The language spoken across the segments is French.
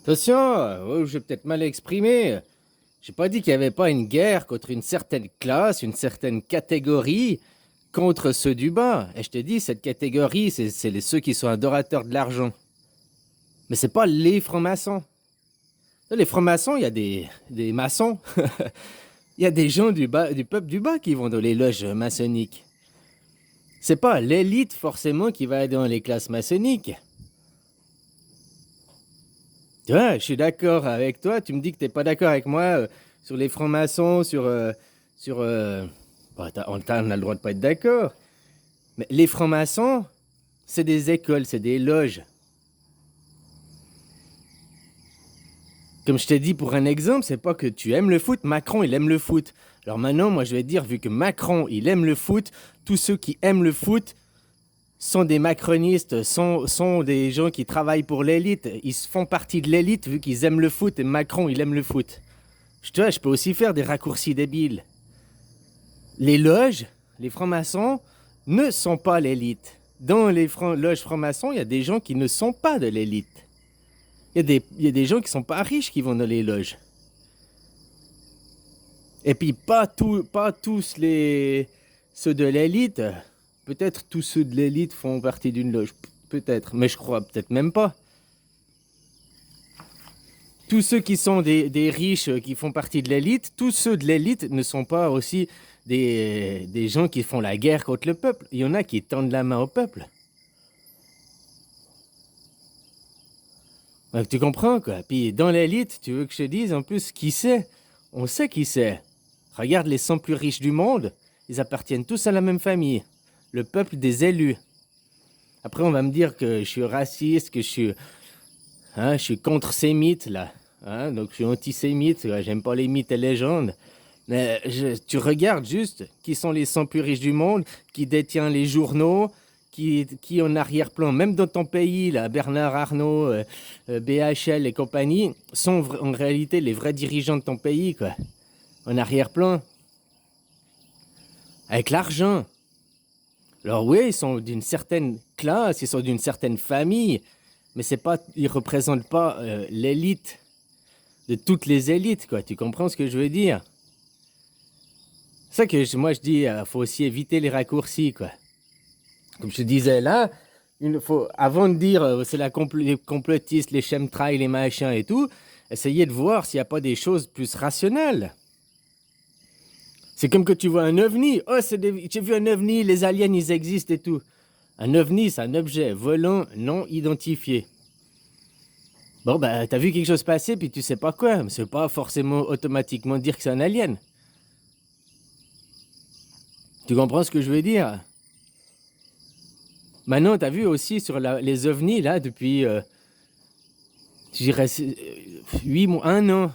Attention, j'ai peut-être mal exprimé. J'ai pas dit qu'il n'y avait pas une guerre contre une certaine classe, une certaine catégorie contre ceux du bas. Et je te dis, cette catégorie, c'est ceux qui sont adorateurs de l'argent. Mais c'est pas les francs-maçons. Les francs-maçons, il y a des maçons. Il y a des gens du bas, du peuple du bas qui vont dans les loges maçonniques. C'est pas l'élite forcément qui va dans les classes maçonniques. Tu vois, je suis d'accord avec toi. Tu me dis que t'es pas d'accord avec moi sur les francs-maçons, sur. Bah, on a le droit de pas être d'accord. Mais les francs-maçons, c'est des écoles, c'est des loges. Comme je t'ai dit pour un exemple, c'est pas que tu aimes le foot. Macron, il aime le foot. Alors maintenant, moi, je vais te dire, vu que Macron, il aime le foot, tous ceux qui aiment le foot sont des macronistes, sont des gens qui travaillent pour l'élite. Ils font partie de l'élite vu qu'ils aiment le foot et Macron, il aime le foot. Je peux aussi faire des raccourcis débiles. Les loges, les francs-maçons, ne sont pas l'élite. Dans les loges francs-maçons, il y a des gens qui ne sont pas de l'élite. Il y a des gens qui sont pas riches qui vont dans les loges. Et puis pas tous ceux de l'élite. Peut-être tous ceux de l'élite font partie d'une loge. Peut-être, mais je crois peut-être même pas. Tous ceux qui sont des riches qui font partie de l'élite, tous ceux de l'élite ne sont pas aussi des gens qui font la guerre contre le peuple. Il y en a qui tendent la main au peuple. Donc, tu comprends quoi? Puis dans l'élite, tu veux que je te dise en plus qui c'est? On sait qui c'est. Regarde les 100 plus riches du monde, ils appartiennent tous à la même famille. Le peuple des élus. Après, on va me dire que je suis raciste, que je suis contre ces mythes là. Donc je suis antisémite, j'aime pas les mythes et légendes. Mais tu regardes juste qui sont les 100 plus riches du monde, qui détient les journaux, qui en arrière-plan, même dans ton pays, là, Bernard Arnault, BHL et compagnie, sont en réalité les vrais dirigeants de ton pays, quoi. En arrière-plan. Avec l'argent. Alors oui, ils sont d'une certaine classe, ils sont d'une certaine famille, mais c'est pas, ils représentent pas l'élite de toutes les élites, quoi. Tu comprends ce que je veux dire? C'est ça que moi je dis, faut aussi éviter les raccourcis, quoi. Comme je te disais là, avant de dire c'est les complotistes, les chemtrails, les machins et tout, essayer de voir s'il n'y a pas des choses plus rationnelles. C'est comme que tu vois un ovni. Oh, j'ai vu un ovni, les aliens, ils existent et tout. Un ovni, c'est un objet volant non identifié. Bon, bah, t'as vu quelque chose passer, puis tu sais pas quoi. C'est pas forcément automatiquement dire que c'est un alien. Tu comprends ce que je veux dire? Maintenant, t'as vu aussi sur les ovnis, là, depuis, je dirais, 8 mois, 1 an.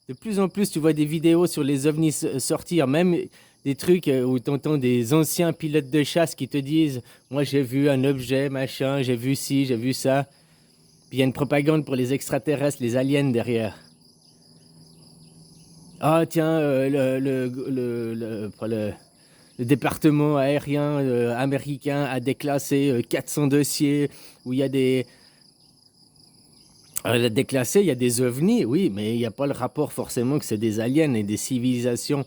De plus en plus, tu vois des vidéos sur les ovnis sortir, même des trucs où tu entends des anciens pilotes de chasse qui te disent moi j'ai vu un objet, machin, j'ai vu ci, j'ai vu ça. Puis il y a une propagande pour les extraterrestres, les aliens derrière. Ah tiens, le département aérien américain a déclassé 400 dossiers où il y a des. Déclassé, il y a des ovnis, oui, mais il n'y a pas le rapport forcément que c'est des aliens et des civilisations.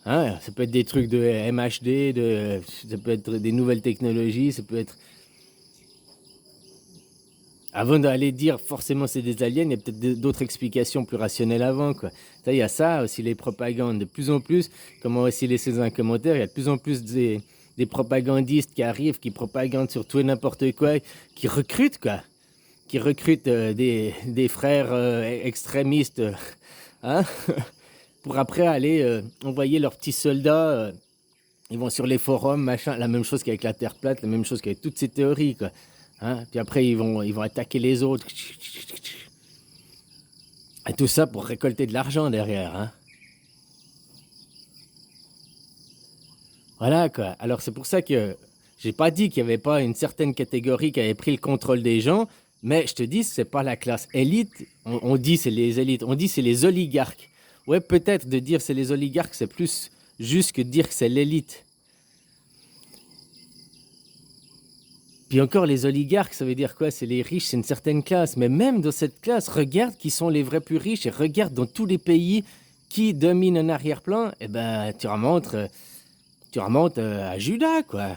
Ça peut être des trucs de MHD, ça peut être des nouvelles technologies, ça peut être. Avant d'aller dire forcément c'est des aliens, il y a peut-être d'autres explications plus rationnelles avant, quoi. Il y a ça aussi, les propagandes. De plus en plus, comment aussi laisser dans un commentaire, il y a de plus en plus des propagandistes qui arrivent, qui propagandent sur tout et n'importe quoi, qui recrutent, quoi. Qui recrutent des frères extrémistes, hein, pour après aller envoyer leurs petits soldats. Ils vont sur les forums, machin, la même chose qu'avec la Terre plate, la même chose qu'avec toutes ces théories, quoi. Puis après, ils vont attaquer les autres. Et tout ça pour récolter de l'argent derrière. Voilà, quoi. Alors, c'est pour ça que j'ai pas dit qu'il n'y avait pas une certaine catégorie qui avait pris le contrôle des gens, mais je te dis, c'est pas la classe élite. On dit c'est les élites, on dit c'est les oligarques. Ouais, peut-être de dire c'est les oligarques, c'est plus juste que de dire que c'est l'élite. Puis encore, les oligarques, ça veut dire quoi? C'est les riches, c'est une certaine classe. Mais même dans cette classe, regarde qui sont les vrais plus riches et regarde dans tous les pays qui dominent un arrière-plan. Eh ben, tu remontes à Juda, quoi.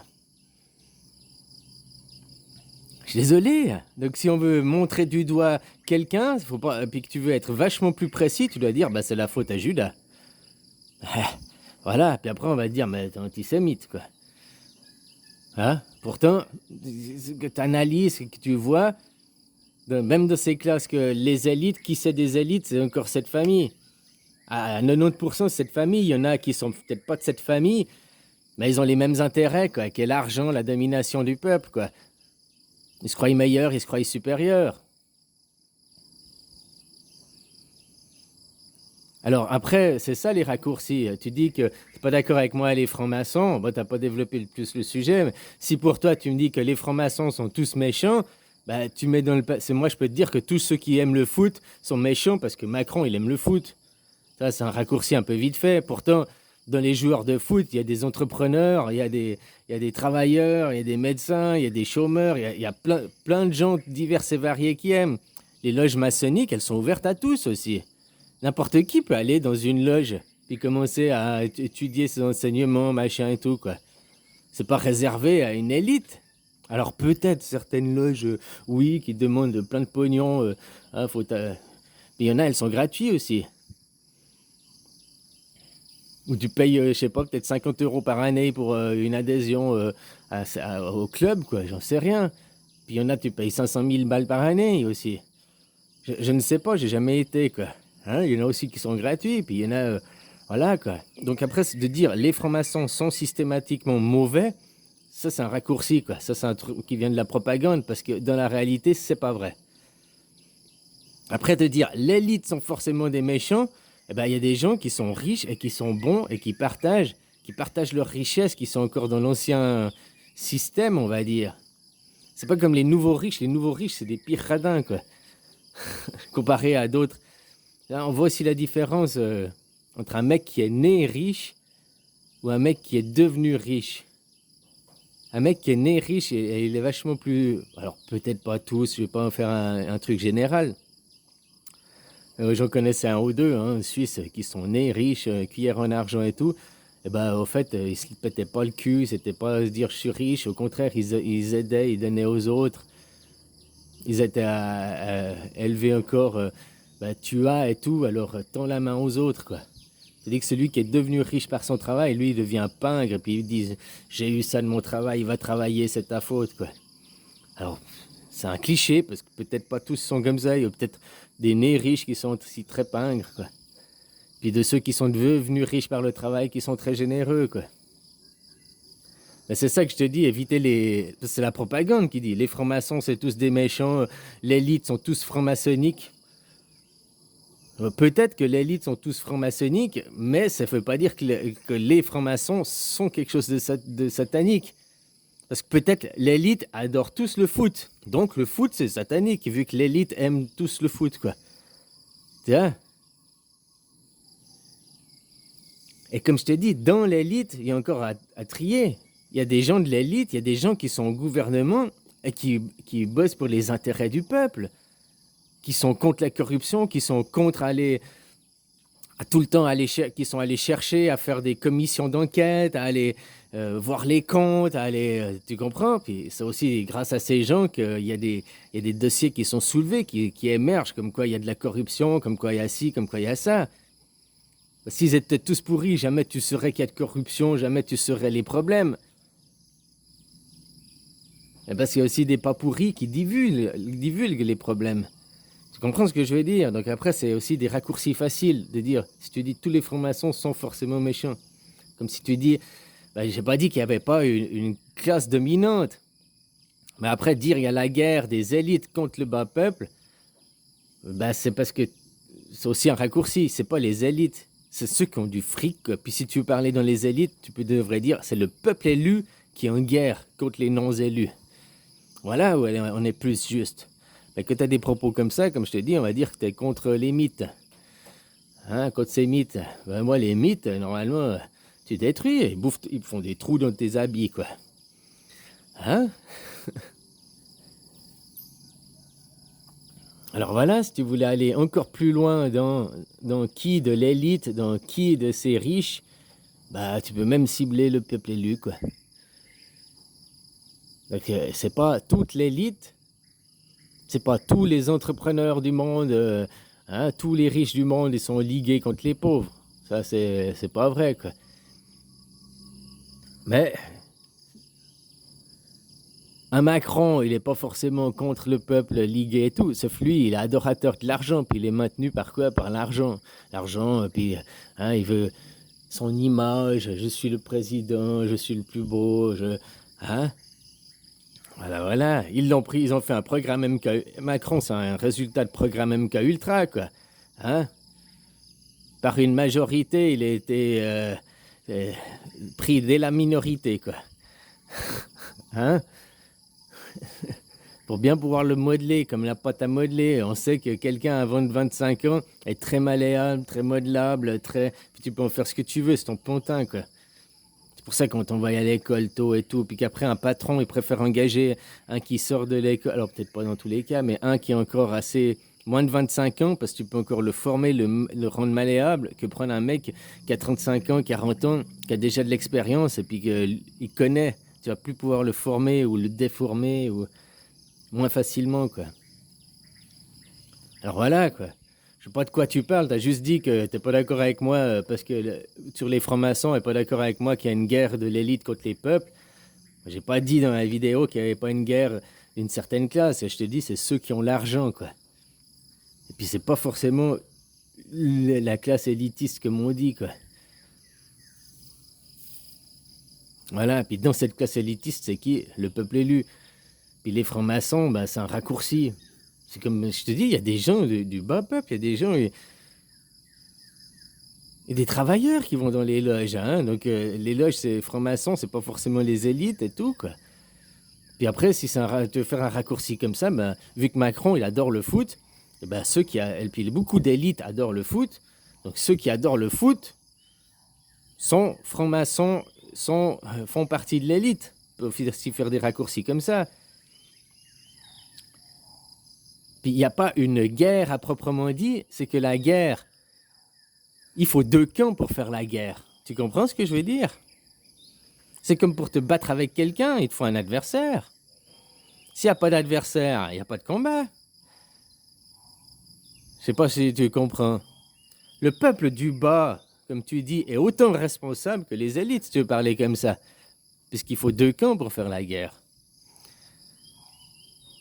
Je suis désolé. Donc, si on veut montrer du doigt quelqu'un, faut pas, puis que tu veux être vachement plus précis, tu dois dire, bah, c'est la faute à Judas. Voilà. Puis après, on va dire, mais t'es antisémite, quoi. Hein? Pourtant, ce que tu analyses, que tu vois, même dans ces classes, que les élites, qui c'est des élites, c'est encore cette famille. À 90%, cette famille, il y en a qui sont peut-être pas de cette famille, mais ils ont les mêmes intérêts, quoi, que l'argent, la domination du peuple, quoi. Ils se croient meilleurs, ils se croient supérieurs. Alors après, c'est ça les raccourcis. Tu dis que tu n'es pas d'accord avec moi, les francs-maçons. Bon, tu n'as pas développé plus le sujet. Mais si pour toi, tu me dis que les francs-maçons sont tous méchants, bah, tu mets dans le... Moi, je peux te dire que tous ceux qui aiment le foot sont méchants parce que Macron, il aime le foot. Ça, c'est un raccourci un peu vite fait. Pourtant, dans les joueurs de foot, il y a des entrepreneurs, il y a des travailleurs, il y a des médecins, il y a des chômeurs, il y a plein de gens divers et variés qui aiment. Les loges maçonniques, elles sont ouvertes à tous aussi. N'importe qui peut aller dans une loge puis commencer à étudier ses enseignements, machin et tout, quoi. C'est pas réservé à une élite. Alors peut-être certaines loges, oui, qui demandent plein de pognon. Mais il y en a, elles sont gratuites aussi. Ou tu payes, je sais pas, peut-être 50 € par année pour une adhésion au club, quoi. J'en sais rien. Puis il y en a, tu payes 500 000 balles par année aussi. Je ne sais pas, j'ai jamais été, quoi. Hein, il y en a aussi qui sont gratuits, puis il y en a... voilà, quoi. Donc après, c'est de dire les francs-maçons sont systématiquement mauvais, ça, c'est un raccourci, quoi. Ça, c'est un truc qui vient de la propagande, parce que dans la réalité, c'est pas vrai. Après, de dire l'élite sont forcément des méchants, eh ben, il y a des gens qui sont riches et qui sont bons et qui partagent leurs richesses, qui sont encore dans l'ancien système, on va dire. C'est pas comme les nouveaux riches. Les nouveaux riches, c'est des pires radins, quoi. Comparé à d'autres. Là, on voit aussi la différence entre un mec qui est né riche ou un mec qui est devenu riche. Un mec qui est né riche, et il est vachement plus... Alors, peut-être pas tous, je vais pas en faire un truc général. J'en connaissais un ou deux, hein, Suisses, qui sont nés riches, cuillère en argent et tout. Et ben, au fait, ils se pétaient pas le cul, c'était pas se dire je suis riche. Au contraire, ils aidaient, ils donnaient aux autres. Ils étaient à élever encore, tu as et tout, alors tends la main aux autres, quoi. C'est-à-dire que celui qui est devenu riche par son travail, lui, il devient pingre, puis ils disent j'ai eu ça de mon travail, va travailler, c'est ta faute, quoi. Alors, c'est un cliché, parce que peut-être pas tous sont comme ça, il y a peut-être des nés riches qui sont aussi très pingres, quoi. Puis de ceux qui sont devenus riches par le travail, qui sont très généreux, quoi. Mais c'est ça que je te dis, évitez les... C'est la propagande qui dit, les francs-maçons, c'est tous des méchants, l'élite sont tous francs-maçonniques. Peut-être que l'élite sont tous francs-maçonniques, mais ça ne veut pas dire que les francs-maçons sont quelque chose de satanique. Parce que peut-être l'élite adore tous le foot. Donc le foot, c'est satanique, vu que l'élite aime tous le foot, quoi. Tiens. Et comme je t'ai dit, dans l'élite, il y a encore à trier. Il y a des gens de l'élite, il y a des gens qui sont au gouvernement et qui bossent pour les intérêts du peuple, qui sont contre la corruption, qui sont contre tout le temps qui sont allés chercher à faire des commissions d'enquête, à aller voir les comptes, à aller, tu comprends? Puis c'est aussi grâce à ces gens qu'il y a des dossiers qui sont soulevés, qui émergent, comme quoi il y a de la corruption, comme quoi il y a ci, comme quoi il y a ça. S'ils étaient tous pourris, jamais tu saurais qu'il y a de corruption, jamais tu saurais les problèmes. Et parce qu'il y a aussi des pas pourris qui divulguent les problèmes. Tu comprends ce que je veux dire? Donc après, c'est aussi des raccourcis faciles de dire, si tu dis tous les francs-maçons sont forcément méchants. Comme si tu dis, j'ai pas dit qu'il n'y avait pas une classe dominante. Mais après, dire il y a la guerre des élites contre le bas peuple, c'est parce que c'est aussi un raccourci. C'est pas les élites, c'est ceux qui ont du fric. Puis si tu veux parler dans les élites, devrais dire, c'est le peuple élu qui est en guerre contre les non-élus. Voilà où on est plus juste. Mais que tu as des propos comme ça, comme je te dis, on va dire que tu es contre les mythes. Hein, contre ces mythes. Moi, les mythes, normalement, tu détruis. Ils font des trous dans tes habits, quoi. Hein? Alors voilà, si tu voulais aller encore plus loin dans qui de l'élite, dans qui de ces riches, bah tu peux même cibler le peuple élu, quoi. Donc c'est pas toute l'élite, c'est pas tous les entrepreneurs du monde, hein, tous les riches du monde, ils sont ligués contre les pauvres. Ça, c'est pas vrai, quoi. Mais un Macron, il n'est pas forcément contre le peuple ligué et tout. Sauf lui, il est adorateur de l'argent, puis il est maintenu par quoi? Par l'argent. L'argent, puis hein, il veut son image. Je suis le président, je suis le plus beau. Hein? Voilà, voilà. Ils l'ont pris, ils ont fait un programme MK. Macron, c'est un résultat de programme MK Ultra, quoi. Hein? Par une majorité, il a été pris dès la minorité, quoi. Hein? Pour bien pouvoir le modeler comme la pâte à modeler. On sait que quelqu'un avant de 25 ans est très malléable, très modelable, puis tu peux en faire ce que tu veux, c'est ton pontin, quoi. C'est pour ça que quand on va y à l'école tôt et tout, puis qu'après un patron, il préfère engager un qui sort de l'école, alors peut-être pas dans tous les cas, mais un qui est encore assez moins de 25 ans, parce que tu peux encore le former, le rendre malléable, que prendre un mec qui a 35 ans, 40 ans, qui a déjà de l'expérience, et puis qu'il connaît. Tu vas plus pouvoir le former ou le déformer, ou moins facilement, quoi. Alors voilà, quoi. Je sais pas de quoi tu parles, t'as juste dit que t'es pas d'accord avec moi parce que sur les francs-maçons, t'es pas d'accord avec moi qu'il y a une guerre de l'élite contre les peuples. J'ai pas dit dans la vidéo qu'il y avait pas une guerre d'une certaine classe. Je te dis, c'est ceux qui ont l'argent, quoi. Et puis c'est pas forcément la classe élitiste comme on dit, quoi. Voilà, puis dans cette classe élitiste, c'est qui? Le peuple élu. Puis les francs-maçons, bah, c'est un raccourci. C'est comme je te dis, il y a des gens du bas peuple, il y a des gens, il y a des travailleurs qui vont dans les loges. Hein? Donc les loges, c'est francs-maçons, c'est pas forcément les élites et tout, quoi. Puis après, si tu veux faire un raccourci comme ça, bah, vu que Macron, il adore le foot, et bah, puis beaucoup d'élites adorent le foot. Donc ceux qui adorent le foot sont francs-maçons, font partie de l'élite. On peut aussi faire des raccourcis comme ça. Puis il n'y a pas une guerre à proprement dit, c'est que la guerre, il faut deux camps pour faire la guerre. Tu comprends ce que je veux dire? C'est comme pour te battre avec quelqu'un, il te faut un adversaire. S'il n'y a pas d'adversaire, il n'y a pas de combat. Je sais pas si tu comprends. Le peuple du bas, comme tu dis, est autant responsable que les élites, si tu veux parler comme ça. Puisqu'il faut deux camps pour faire la guerre.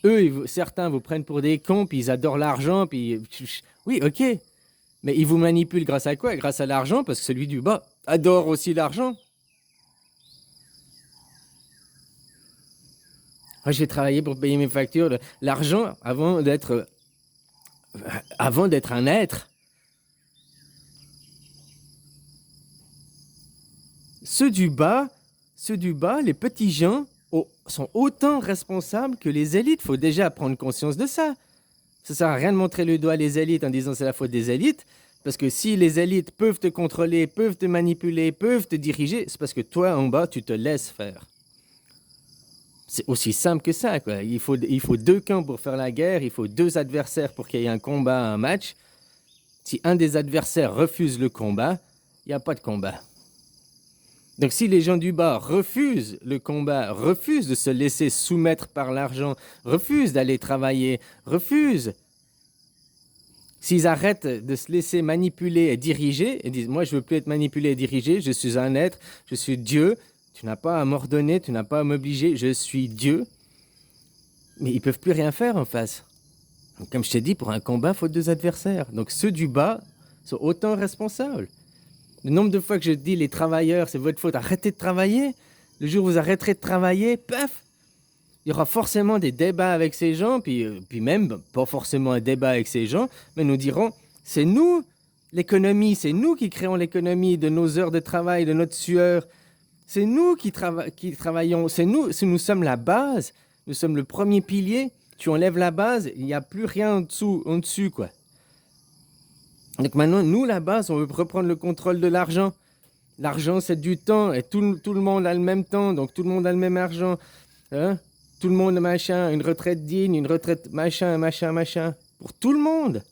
Eux, certains vous prennent pour des cons, puis ils adorent l'argent, puis... Oui, ok. Mais ils vous manipulent grâce à quoi? Grâce à l'argent, parce que celui du bas adore aussi l'argent. Moi, j'ai travaillé pour payer mes factures. L'argent, avant d'être un être, ceux du bas, les petits gens, sont autant responsables que les élites. Il faut déjà prendre conscience de ça. Ça sert à rien de montrer le doigt à les élites en disant c'est la faute des élites. Parce que si les élites peuvent te contrôler, peuvent te manipuler, peuvent te diriger, c'est parce que toi, en bas, tu te laisses faire. C'est aussi simple que ça, quoi. Il faut deux camps pour faire la guerre, il faut deux adversaires pour qu'il y ait un combat, un match. Si un des adversaires refuse le combat, il n'y a pas de combat. Donc si les gens du bas refusent le combat, refusent de se laisser soumettre par l'argent, refusent d'aller travailler, refusent, s'ils arrêtent de se laisser manipuler et diriger, et disent « moi je ne veux plus être manipulé et dirigé, je suis un être, je suis Dieu, tu n'as pas à m'ordonner, tu n'as pas à m'obliger, je suis Dieu », mais ils ne peuvent plus rien faire en face. Donc, comme je t'ai dit, pour un combat, il faut deux adversaires. Donc ceux du bas sont autant responsables. Le nombre de fois que je dis les travailleurs, c'est votre faute, arrêtez de travailler. Le jour où vous arrêterez de travailler, paf, il y aura forcément des débats avec ces gens, puis même pas forcément un débat avec ces gens, mais nous dirons, c'est nous l'économie, c'est nous qui créons l'économie de nos heures de travail, de notre sueur. C'est nous qui travaillons, c'est nous sommes la base, nous sommes le premier pilier. Tu enlèves la base, il n'y a plus rien en dessus, quoi. Donc maintenant, nous, la base, on veut reprendre le contrôle de l'argent. L'argent, c'est du temps, et tout le monde a le même temps, donc tout le monde a le même argent. Hein? Tout le monde, machin, une retraite digne, une retraite machin. pour tout le monde.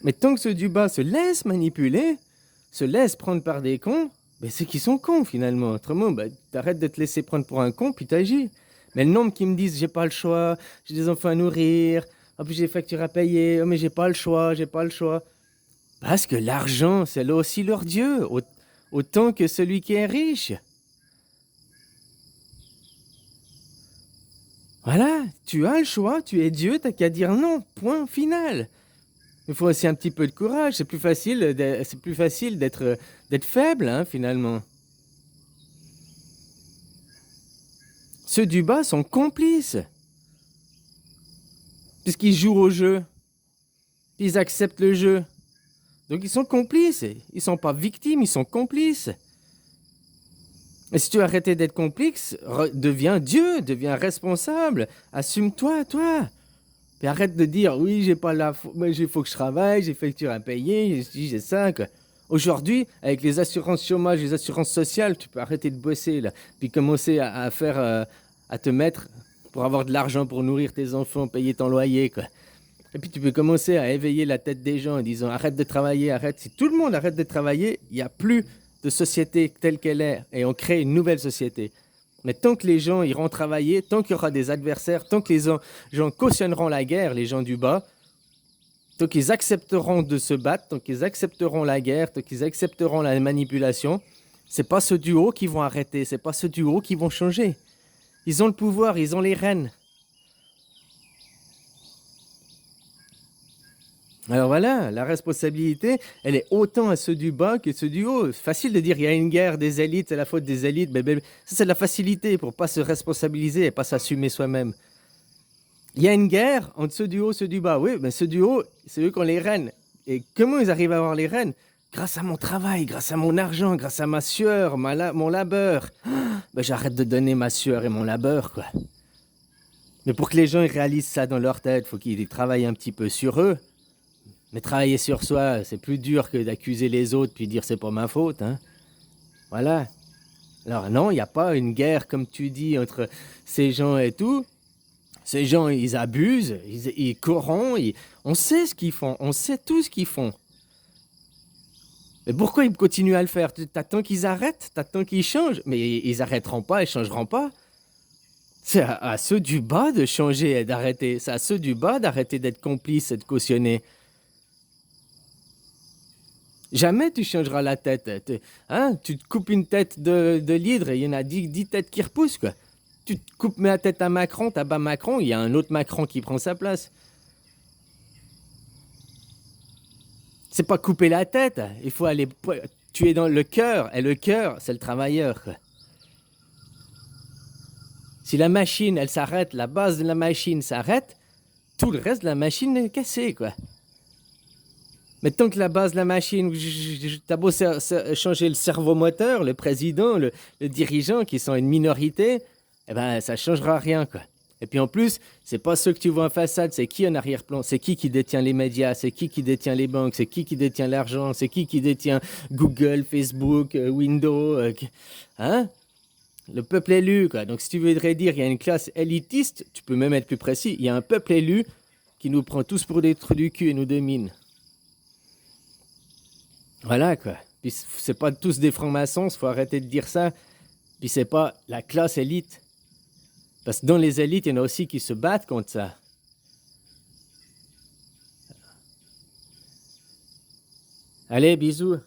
Mais tant que ceux du bas se laissent manipuler, se laissent prendre par des cons, ben c'est qu'ils sont cons finalement. Autrement, ben, t'arrêtes de te laisser prendre pour un con, puis t'agis. Mais le nombre qui me disent j'ai pas le choix, j'ai des enfants à nourrir, en plus j'ai des factures à payer, oh mais j'ai pas le choix, j'ai pas le choix. Parce que l'argent, c'est là aussi leur Dieu, autant que celui qui est riche. Voilà, tu as le choix, tu es Dieu, t'as qu'à dire non, point final. Il faut aussi un petit peu de courage, c'est plus facile d'être faible, hein, finalement. Ceux du bas sont complices, puisqu'ils jouent au jeu, ils acceptent le jeu. Donc ils sont complices, ils sont pas victimes, ils sont complices. Et si tu as arrêté d'être complice, deviens Dieu, deviens responsable, assume-toi, toi. Puis arrête de dire, oui, j'ai pas moi, il faut que je travaille, j'ai facture à payer, j'ai ça, quoi. Aujourd'hui, avec les assurances chômage, les assurances sociales, tu peux arrêter de bosser, là. Puis commencer à faire, à te mettre pour avoir de l'argent pour nourrir tes enfants, payer ton loyer, quoi. Et puis tu peux commencer à éveiller la tête des gens en disant, arrête de travailler, arrête. Si tout le monde arrête de travailler, il n'y a plus de société telle qu'elle est. Et on crée une nouvelle société. Mais tant que les gens iront travailler, tant qu'il y aura des adversaires, tant que les gens cautionneront la guerre, les gens du bas, tant qu'ils accepteront de se battre, tant qu'ils accepteront la guerre, tant qu'ils accepteront la manipulation, c'est pas ceux du haut qui vont arrêter, c'est pas ceux du haut qui vont changer. Ils ont le pouvoir, ils ont les rênes. Alors voilà, la responsabilité, elle est autant à ceux du bas que ceux du haut. C'est facile de dire il y a une guerre des élites, c'est la faute des élites. Ça, c'est de la facilité pour pas se responsabiliser et pas s'assumer soi-même. Il y a une guerre entre ceux du haut et ceux du bas. Oui, mais ceux du haut, c'est eux qui ont les rênes. Et comment ils arrivent à avoir les rênes? Grâce à mon travail, grâce à mon argent, grâce à ma sueur, mon labeur. J'arrête de donner ma sueur et mon labeur, quoi. Mais pour que les gens ils réalisent ça dans leur tête, il faut qu'ils travaillent un petit peu sur eux. Mais travailler sur soi, c'est plus dur que d'accuser les autres puis dire c'est pas ma faute, hein. Voilà. Alors non, il n'y a pas une guerre, comme tu dis, entre ces gens et tout. Ces gens, ils abusent, ils corrompent, on sait ce qu'ils font, on sait tout ce qu'ils font. Mais pourquoi ils continuent à le faire? T'attends qu'ils arrêtent, t'attends qu'ils changent, mais ils arrêteront pas, ils changeront pas. C'est à ceux du bas de changer et d'arrêter. C'est à ceux du bas d'arrêter d'être complices et de cautionner. Jamais tu changeras la tête. Tu te coupes une tête de l'hydre et il y en a 10 têtes qui repoussent, quoi. Tu te coupes la tête à Macron, t'abats Macron, il y a un autre Macron qui prend sa place. C'est pas couper la tête, il faut aller tuer dans le cœur. Et le cœur, c'est le travailleur, quoi. Si la machine, elle s'arrête, la base de la machine s'arrête, tout le reste de la machine est cassé, quoi. Mais tant que la base de la machine, t'as beau changer le cerveau moteur, le président, le dirigeant, qui sont une minorité, eh ben, ça changera rien, quoi. Et puis en plus, c'est pas ceux que tu vois en façade, c'est qui en arrière-plan, c'est qui détient les médias, c'est qui détient les banques, c'est qui détient l'argent, c'est qui détient Google, Facebook, Windows, hein? Le peuple élu, quoi. Donc si tu voudrais dire qu'il y a une classe élitiste, tu peux même être plus précis, il y a un peuple élu qui nous prend tous pour des trous du cul et nous domine. Voilà, quoi. Puis c'est pas tous des francs-maçons, faut arrêter de dire ça. Puis c'est pas la classe élite. Parce que dans les élites, il y en a aussi qui se battent contre ça. Allez, bisous.